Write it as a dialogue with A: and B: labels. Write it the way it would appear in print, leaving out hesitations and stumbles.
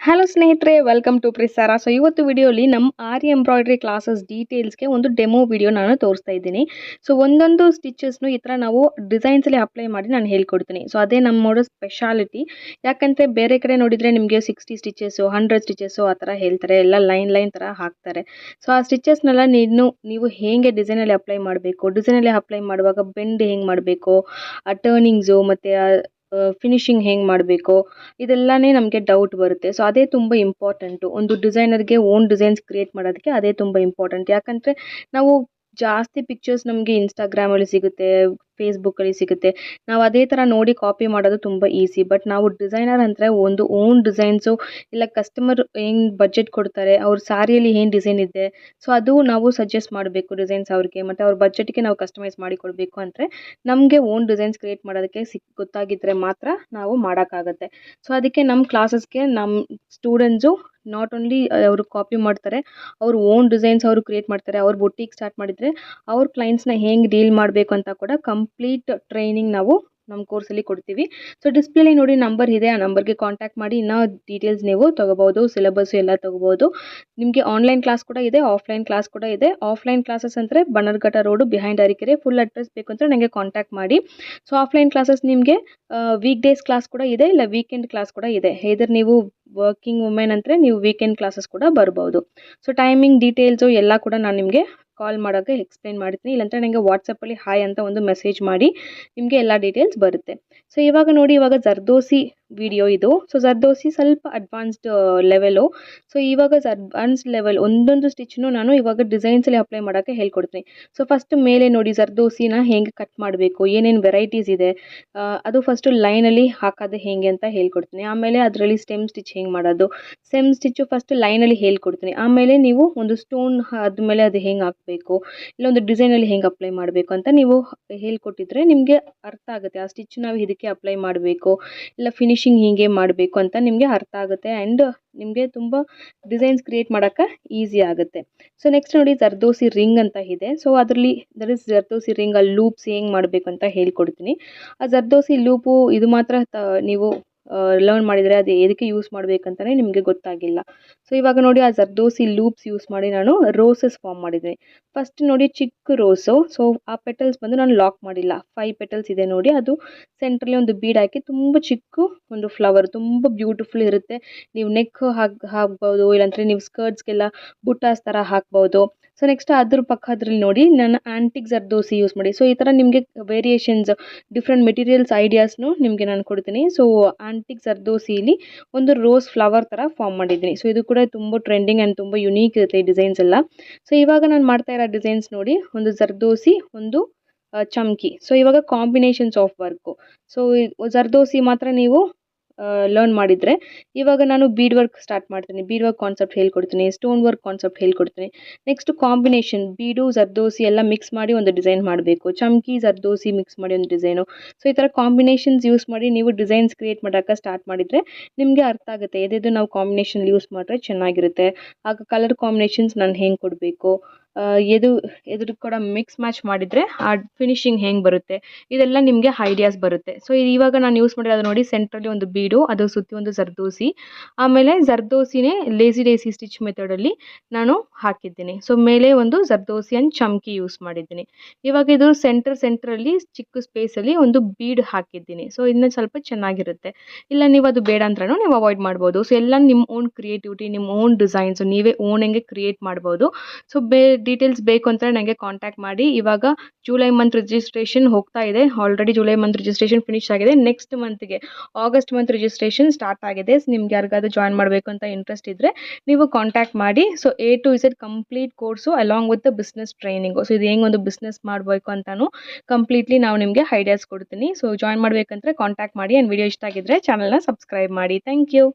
A: Hello ಸ್ನೇಹಿತರೆ, welcome to ಪ್ರಿಸಾರಾ. So ಇವತ್ತು ವಿಡಿಯೋಲಿ ನಮ್ಮ ಆರಿ ಎಂಬ್ರಾಯ್ಡ್ರಿ ಕ್ಲಾಸಸ್ ಡೀಟೇಲ್ಸ್ಗೆ ಒಂದು ಡೆಮೋ ವಿಡಿಯೋ ನಾನು ತೋರಿಸ್ತಾ ಇದ್ದೀನಿ. ಸೊ ಒಂದೊಂದು ಸ್ಟಿಚಸ್ನು ಈ ಥರ ನಾವು ಡಿಸೈನ್ಸಲ್ಲಿ ಅಪ್ಲೈ ಮಾಡಿ ನಾನು ಹೇಳ್ಕೊಡ್ತೀನಿ. ಸೊ ಅದೇ ನಮ್ಮ ಮಾಡೋ ಸ್ಪೆಷಾಲಿಟಿ. ಯಾಕಂದರೆ ಬೇರೆ ಕಡೆ ನೋಡಿದರೆ ನಿಮಗೆ 60 ಸ್ಟಿಚಸ್ಸು 100 ಸ್ಟಿಚಸ್ಸು ಆ ಥರ ಹೇಳ್ತಾರೆ, ಎಲ್ಲ ಲೈನ್ ಥರ ಹಾಕ್ತಾರೆ. ಸೊ ಆ ಸ್ಟಿಚಸ್ನೆಲ್ಲ ನೀವು ಹೇಗೆ ಡಿಸೈನಲ್ಲಿ ಅಪ್ಲೈ ಮಾಡಬೇಕು, ಡಿಸೈನಲ್ಲಿ ಅಪ್ಲೈ ಮಾಡುವಾಗ ಬೆಂಡ್ ಹೆಂಗೆ ಮಾಡಬೇಕು, ಆ ಟರ್ನಿಂಗ್ಸು ಮತ್ತು ಫಿನಿಶಿಂಗ್ ಹೆಂಗೆ ಮಾಡಬೇಕು, ಇದೆಲ್ಲನೇ ನಮಗೆ ಡೌಟ್ ಬರುತ್ತೆ. ಸೊ ಅದೇ ತುಂಬ ಇಂಪಾರ್ಟೆಂಟು. ಒಂದು ಡಿಸೈನರ್ಗೆ ಓನ್ ಡಿಸೈನ್ಸ್ ಕ್ರಿಯೇಟ್ ಮಾಡೋದಕ್ಕೆ ಅದೇ ತುಂಬ ಇಂಪಾರ್ಟೆಂಟ್. ಯಾಕಂದರೆ ನಾವು ಜಾಸ್ತಿ ಪಿಕ್ಚರ್ಸ್ ನಮಗೆ ಇನ್ಸ್ಟಾಗ್ರಾಮಲ್ಲಿ ಸಿಗುತ್ತೆ, ಫೇಸ್ಬುಕ್ಕಲ್ಲಿ ಸಿಗುತ್ತೆ. ನಾವು ಅದೇ ಥರ ನೋಡಿ ಕಾಪಿ ಮಾಡೋದು ತುಂಬ ಈಸಿ. ಬಟ್ ನಾವು ಡಿಸೈನರ್ ಅಂದರೆ ಒಂದು ಓನ್ ಡಿಸೈನ್ಸು, ಇಲ್ಲ ಕಸ್ಟಮರ್ ಏನು ಬಜೆಟ್ ಕೊಡ್ತಾರೆ, ಅವ್ರ ಸ್ಯಾರಿಯಲ್ಲಿ ಏನು ಡಿಸೈನ್ ಇದೆ, ಸೊ ಅದು ನಾವು ಸಜೆಸ್ಟ್ ಮಾಡಬೇಕು ಡಿಸೈನ್ಸ್ ಅವ್ರಿಗೆ. ಮತ್ತು ಅವ್ರ ಬಜೆಟ್ಗೆ ನಾವು ಕಸ್ಟಮೈಸ್ ಮಾಡಿ ಕೊಡಬೇಕು ಅಂದರೆ ನಮಗೆ ಓನ್ ಡಿಸೈನ್ಸ್ ಕ್ರಿಯೇಟ್ ಮಾಡೋದಕ್ಕೆ ಗೊತ್ತಾಗಿದ್ದರೆ ಮಾತ್ರ ನಾವು ಮಾಡೋಕ್ಕಾಗತ್ತೆ. ಸೊ ಅದಕ್ಕೆ ನಮ್ಮ ಕ್ಲಾಸಸ್ಗೆ ನಮ್ಮ ಸ್ಟೂಡೆಂಟ್ಸು ನಾಟ್ ಓನ್ಲಿ ಅವರು ಕಾಪಿ ಮಾಡ್ತಾರೆ, ಅವ್ರ ಓನ್ ಡಿಸೈನ್ಸ್ ಅವರು ಕ್ರಿಯೇಟ್ ಮಾಡ್ತಾರೆ. ಅವ್ರ ಬೊಟ್ಟಿಗೆ ಸ್ಟಾರ್ಟ್ ಮಾಡಿದರೆ ಅವ್ರ ಕ್ಲೈಂಟ್ಸ್ನ ಹೆಂಗೆ ಡೀಲ್ ಮಾಡಬೇಕು ಅಂತ ಕೂಡ ಕಂಪ್ಲೀಟ್ ಟ್ರೈನಿಂಗ್ ನಾವು ನಮ್ಮ ಕೋರ್ಸಲ್ಲಿ ಕೊಡ್ತೀವಿ. ಸೊ ಡಿಸ್ಪ್ಲೇಲಿ ನೋಡಿ ನಂಬರ್ ಇದೆ, ಆ ನಂಬರ್ಗೆ ಕಾಂಟ್ಯಾಕ್ಟ್ ಮಾಡಿ ಇನ್ನೂ ಡೀಟೇಲ್ಸ್ ನೀವು ತೊಗೋಬೋದು. ಸಿಲೆಬಸ್ಸು ಎಲ್ಲ ತೊಗೋಬೋದು. ನಿಮಗೆ ಆನ್ಲೈನ್ ಕ್ಲಾಸ್ ಕೂಡ ಇದೆ, ಆಫ್ಲೈನ್ ಕ್ಲಾಸ್ ಕೂಡ ಇದೆ. ಆಫ್ಲೈನ್ ಕ್ಲಾಸಸ್ ಅಂದರೆ Bannerghatta road behind Arakere. Full address ಬೇಕು ಅಂದರೆ ನನಗೆ ಕಾಂಟ್ಯಾಕ್ಟ್ ಮಾಡಿ. ಸೊ ಆಫ್ಲೈನ್ ಕ್ಲಾಸಸ್ ನಿಮಗೆ ವೀಕ್ ಡೇಸ್ ಕ್ಲಾಸ್ ಕೂಡ ಇದೆ, ಇಲ್ಲ ವೀಕೆಂಡ್ ಕ್ಲಾಸ್ ಕೂಡ ಇದೆ. ಇದರ್ ನೀವು ವರ್ಕಿಂಗ್ ವುಮೆನ್ ಅಂದರೆ ನೀವು ವೀಕೆಂಡ್ ಕ್ಲಾಸಸ್ ಕೂಡ ಬರ್ಬೋದು. ಸೊ ಟೈಮಿಂಗ್ ಡೀಟೇಲ್ಸು ಎಲ್ಲ ಕೂಡ ನಾನು ನಿಮಗೆ ಕಾಲ್ ಮಾಡೋಕ್ಕೆ ಎಕ್ಸ್ಪ್ಲೈನ್ ಮಾಡ್ತೀನಿ. ಇಲ್ಲಾಂದರೆ ನನಗೆ ವಾಟ್ಸಪ್ಪಲ್ಲಿ ಹಾಯ್ ಅಂತ ಒಂದು ಮೆಸೇಜ್ ಮಾಡಿ, ನಿಮಗೆ ಎಲ್ಲ ಡೀಟೇಲ್ಸ್ ಬರುತ್ತೆ. ಸೊ ಇವಾಗ ನೋಡಿ, ಇವಾಗ ಜರ್ದೋಸಿ ವಿಡಿಯೋ ಇದು. ಸೊ ಜರ್ದೋಸಿ ಸ್ವಲ್ಪ ಅಡ್ವಾನ್ಸ್ಡ್ ಲೆವೆಲು. ಸೊ ಇವಾಗ ಅಡ್ವಾನ್ಸ್ ಲೆವೆಲ್ ಒಂದೊಂದು ಸ್ಟಿಚ್ನು ನಾನು ಇವಾಗ ಡಿಸೈನ್ಸಲ್ಲಿ ಅಪ್ಲೈ ಮಾಡೋಕ್ಕೆ ಹೇಳ್ಕೊಡ್ತೀನಿ. ಸೊ ಫಸ್ಟ್ ಮೇಲೆ ನೋಡಿ ಜರ್ದೋಸಿನ ಹೇಗೆ ಕಟ್ ಮಾಡಬೇಕು, ಏನೇನು ವೆರೈಟೀಸ್ ಇದೆ, ಅದು ಫಸ್ಟು ಲೈನಲ್ಲಿ ಹಾಕೋದು ಹೇಗೆ ಅಂತ ಹೇಳ್ಕೊಡ್ತೀನಿ. ಆಮೇಲೆ ಅದರಲ್ಲಿ ಸ್ಟೆಮ್ ಸ್ಟಿಚ್ ಹೆಂಗೆ ಮಾಡೋದು, ಸ್ಟೆಮ್ ಸ್ಟಿಚ್ಚು ಫಸ್ಟ್ ಲೈನಲ್ಲಿ ಹೇಳ್ಕೊಡ್ತೀನಿ. ಆಮೇಲೆ ನೀವು ಒಂದು ಸ್ಟೋನ್ ಆದಮೇಲೆ ಅದು ಹೆಂಗೆ ಹಾಕಬೇಕು, ಇಲ್ಲೊಂದು ಡಿಸೈನಲ್ಲಿ ಹೆಂಗೆ ಅಪ್ಲೈ ಮಾಡಬೇಕು ಅಂತ ನೀವು ಹೇಳ್ಕೊಟ್ಟಿದ್ರೆ ನಿಮಗೆ ಅರ್ಥ ಆಗುತ್ತೆ. ಆ ಸ್ಟಿಚ್ ನಾವು ಇದಕ್ಕೆ ಅಪ್ಲೈ ಮಾಡಬೇಕು, ಇಲ್ಲ ಫಿನಿಶಿಂಗ್ ಹೀಗೆ ಮಾಡಬೇಕು ಅಂತ ನಿಮಗೆ ಅರ್ಥ ಆಗುತ್ತೆ. ಆ್ಯಂಡ್ ನಿಮಗೆ ತುಂಬ ಡಿಸೈನ್ಸ್ ಕ್ರಿಯೇಟ್ ಮಾಡೋಕ್ಕೆ ಈಸಿ ಆಗುತ್ತೆ. ಸೊ ನೆಕ್ಸ್ಟ್ ನೋಡಿ ಜರ್ದೋಸಿ ರಿಂಗ್ ಅಂತ ಇದೆ. ಸೊ ಅದರಲ್ಲಿ ಜರ್ದೋಸಿ ರಿಂಗ್ ಅಲ್ಲಿ ಲೂಪ್ಸ್ ಹೆಂಗೆ ಮಾಡಬೇಕು ಅಂತ ಹೇಳ್ಕೊಡ್ತೀನಿ. ಆ ಜರ್ದೋಸಿ ಲೂಪು ಇದು ಮಾತ್ರ ನೀವು ಲರ್ನ್ ಮಾಡಿದರೆ ಅದು ಎದಕ್ಕೆ ಯೂಸ್ ಮಾಡಬೇಕಂತಲೇ ನಿಮಗೆ ಗೊತ್ತಾಗಿಲ್ಲ. ಸೊ ಇವಾಗ ನೋಡಿ ಆ ಜರ್ದೋಸಿ ಲೂಪ್ಸ್ ಯೂಸ್ ಮಾಡಿ ನಾನು ರೋಸಸ್ ಫಾರ್ಮ್ ಮಾಡಿದ್ದೀನಿ. ಫಸ್ಟ್ ನೋಡಿ ಚಿಕ್ಕ ರೋಸು. ಸೊ ಆ ಪೆಟಲ್ಸ್ ಬಂದು ನಾನು ಲಾಕ್ ಮಾಡಿಲ್ಲ, 5 ಪೆಟಲ್ಸ್ ಇದೆ ನೋಡಿ. ಅದು ಸೆಂಟ್ರಲ್ಲಿ ಒಂದು ಬೀಡ್ ಹಾಕಿ ತುಂಬ ಚಿಕ್ಕ ಒಂದು ಫ್ಲವರ್, ತುಂಬ ಬ್ಯೂಟಿಫುಲ್ ಇರುತ್ತೆ. ನೀವು ನೆಕ್ ಹಾಕ್ಬೋದು, ಇಲ್ಲಾಂದರೆ ನೀವು ಸ್ಕರ್ಟ್ಸ್ಗೆಲ್ಲ ಬುಟ್ಟಾಸ್ ಥರ ಹಾಕ್ಬೋದು. ಸೊ ನೆಕ್ಸ್ಟ್ ಅದ್ರ ಪಕ್ಕದ್ರಲ್ಲಿ ನೋಡಿ ನಾನು ಆ್ಯಂಟಿಕ್ ಜರ್ದೋಸಿ ಯೂಸ್ ಮಾಡಿ. ಸೊ ಈ ಥರ ನಿಮಗೆ ವೇರಿಯೇಷನ್ಸ್, ಡಿಫ್ರೆಂಟ್ ಮೆಟೀರಿಯಲ್ಸ್ ಐಡಿಯಾಸ್ನು ನಿಮಗೆ ನಾನು ಕೊಡ್ತೀನಿ. ಸೊ ಆ್ಯಂಟಿಕ್ ಜರ್ದೋಸಿಲಿ ಒಂದು ರೋಸ್ ಫ್ಲವರ್ ಥರ ಫಾರ್ಮ್ ಮಾಡಿದ್ದೀನಿ. ಸೊ ಇದು ಕೂಡ ತುಂಬ ಟ್ರೆಂಡಿಂಗ್ ಆ್ಯಂಡ್ ತುಂಬ ಯುನೀಕ್ ಇರುತ್ತೆ ಈ ಡಿಸೈನ್ಸ್ ಎಲ್ಲ. ಸೊ ಇವಾಗ ನಾನು ಮಾಡ್ತಾ ಇರೋ ಡಿಸೈನ್ಸ್ ನೋಡಿ, ಒಂದು ಜರ್ದೋಸಿ, ಒಂದು ಚಮ್ಕಿ. ಸೊ ಇವಾಗ combinations of work. So zardozi ಮಾತ್ರ ನೀವು ಲರ್ನ್ ಮಾಡಿದರೆ, ಇವಾಗ ನಾನು ಬೀಡ್ ವರ್ಕ್ ಸ್ಟಾರ್ಟ್ ಮಾಡ್ತೀನಿ. ಬೀಡ್ ವರ್ಕ್ ಕಾನ್ಸೆಪ್ಟ್ ಹೇಳ್ಕೊಡ್ತೀನಿ, ಸ್ಟೋನ್ ವರ್ಕ್ ಕಾನ್ಸೆಪ್ಟ್ ಹೇಳ್ಕೊಡ್ತೀನಿ. ನೆಕ್ಸ್ಟ್ ಕಾಂಬಿನೇಷನ್ ಬೀಡು ಜರ್ದೋಸಿ ಎಲ್ಲ ಮಿಕ್ಸ್ ಮಾಡಿ ಒಂದು ಡಿಸೈನ್ ಮಾಡಬೇಕು, ಚಮ್ಕಿ ಜರ್ದೋಸಿ ಮಿಕ್ಸ್ ಮಾಡಿ ಒಂದು ಡಿಸೈನು. ಸೊ ಈ ಥರ ಕಾಂಬಿನೇಷನ್ಸ್ ಯೂಸ್ ಮಾಡಿ ನೀವು ಡಿಸೈನ್ಸ್ ಕ್ರಿಯೇಟ್ ಮಾಡೋಕ್ಕೆ ಸ್ಟಾರ್ಟ್ ಮಾಡಿದರೆ ನಿಮಗೆ ಅರ್ಥ ಆಗುತ್ತೆ ಎದು ನಾವು ಕಾಂಬಿನೇಷನ್ ಯೂಸ್ ಮಾಡಿದ್ರೆ ಚೆನ್ನಾಗಿರುತ್ತೆ. ಆಗ ಕಲರ್ ಕಾಂಬಿನೇಷನ್ಸ್ ನಾನು ಹೆಂಗೆ ಕೊಡಬೇಕು, ಎದುರು ಕೂಡ ಮಿಕ್ಸ್ ಮ್ಯಾಚ್ ಮಾಡಿದರೆ ಆ ಫಿನಿಶಿಂಗ್ ಹೆಂಗೆ ಬರುತ್ತೆ, ಇದೆಲ್ಲ ನಿಮಗೆ ಐಡಿಯಾಸ್ ಬರುತ್ತೆ. ಸೊ ಇವಾಗ ನಾನು ಯೂಸ್ ಮಾಡಿರೋದು ನೋಡಿ, ಸೆಂಟ್ರಲ್ಲಿ ಒಂದು ಬೀಡು, ಅದು ಸುತ್ತಿ ಒಂದು ಜರ್ದೋಸಿ, ಆಮೇಲೆ ಜರ್ದೋಸಿನೇ ಲೇಸಿ ಡೇಸಿ ಸ್ಟಿಚ್ ಮೆಥಡಲ್ಲಿ ನಾನು ಹಾಕಿದ್ದೀನಿ. ಸೊ ಮೇಲೆ ಒಂದು ಜರ್ದೋಸಿ ಆ್ಯಂಡ್ ಚಮ್ಕಿ ಯೂಸ್ ಮಾಡಿದ್ದೀನಿ. ಇವಾಗ ಇದು ಸೆಂಟ್ರಲ್ಲಿ ಚಿಕ್ಕ ಸ್ಪೇಸಲ್ಲಿ ಒಂದು ಬೀಡ್ ಹಾಕಿದ್ದೀನಿ. ಸೊ ಇನ್ನೂ ಸ್ವಲ್ಪ ಚೆನ್ನಾಗಿರುತ್ತೆ. ಇಲ್ಲ ನೀವು ಅದು ಬೇಡ ಅಂದ್ರೂ ನೀವು ಅವಾಯ್ಡ್ ಮಾಡ್ಬೋದು. ಸೊ ಎಲ್ಲ ನಿಮ್ಮ ಓನ್ ಕ್ರಿಯೇಟಿವಿಟಿ, ನಿಮ್ಮ ಓನ್ ಡಿಸೈನ್ಸು ನೀವೇ ಓನ್ ಹೆಂಗೆ ಕ್ರಿಯೇಟ್ ಮಾಡ್ಬೋದು. ಸೊ ಡೀಟೇಲ್ಸ್ ಬೇಕು ಅಂತ ನನಗೆ ಕಾಂಟ್ಯಾಕ್ಟ್ ಮಾಡಿ. ಇವಾಗ ಜುಲೈ ಮಂತ್ ರಿಜಿಸ್ಟ್ರೇಷನ್ ಹೋಗ್ತಾ ಇದೆ. Already July month registration finish ಆಗಿದೆ. ನೆಕ್ಸ್ಟ್ ಮಂತ್ಗೆ ಆಗಸ್ಟ್ ಮಂತ್ ರಿಜಿಸ್ಟ್ರೇಷನ್ ಸ್ಟಾರ್ಟ್ ಆಗಿದೆ. ನಿಮ್ಗೆ ಯಾರಿಗಾದ್ರೂ ಜಾಯ್ನ್ ಮಾಡಬೇಕು ಅಂತ ಇಂಟ್ರೆಸ್ಟ್ ಇದ್ದರೆ ನೀವು ಕಾಂಟ್ಯಾಕ್ಟ್ ಮಾಡಿ. So A to Z complete course along with the business training. So ಇದು ಹೆಂಗೆ ಒಂದು ಬಿಸ್ನೆಸ್ ಮಾಡಬೇಕು ಅಂತಾನು ಕಂಪ್ಲೀಟ್ಲಿ ನಾವು ನಿಮಗೆ ಐಡಿಯಾಸ್ ಕೊಡ್ತೀನಿ. ಸೊ ಜಾಯ್ನ್ ಮಾಡಬೇಕಂದ್ರೆ ಕಾಂಟ್ಯಾಕ್ಟ್ ಮಾಡಿ. ಆ್ಯಂಡ್ ವಿಡಿಯೋ ಇಷ್ಟ ಆಗಿದ್ರೆ ಚಾನಲ್ನ ಸಬ್ಸ್ಕ್ರೈಬ್ ಮಾಡಿ. Thank you.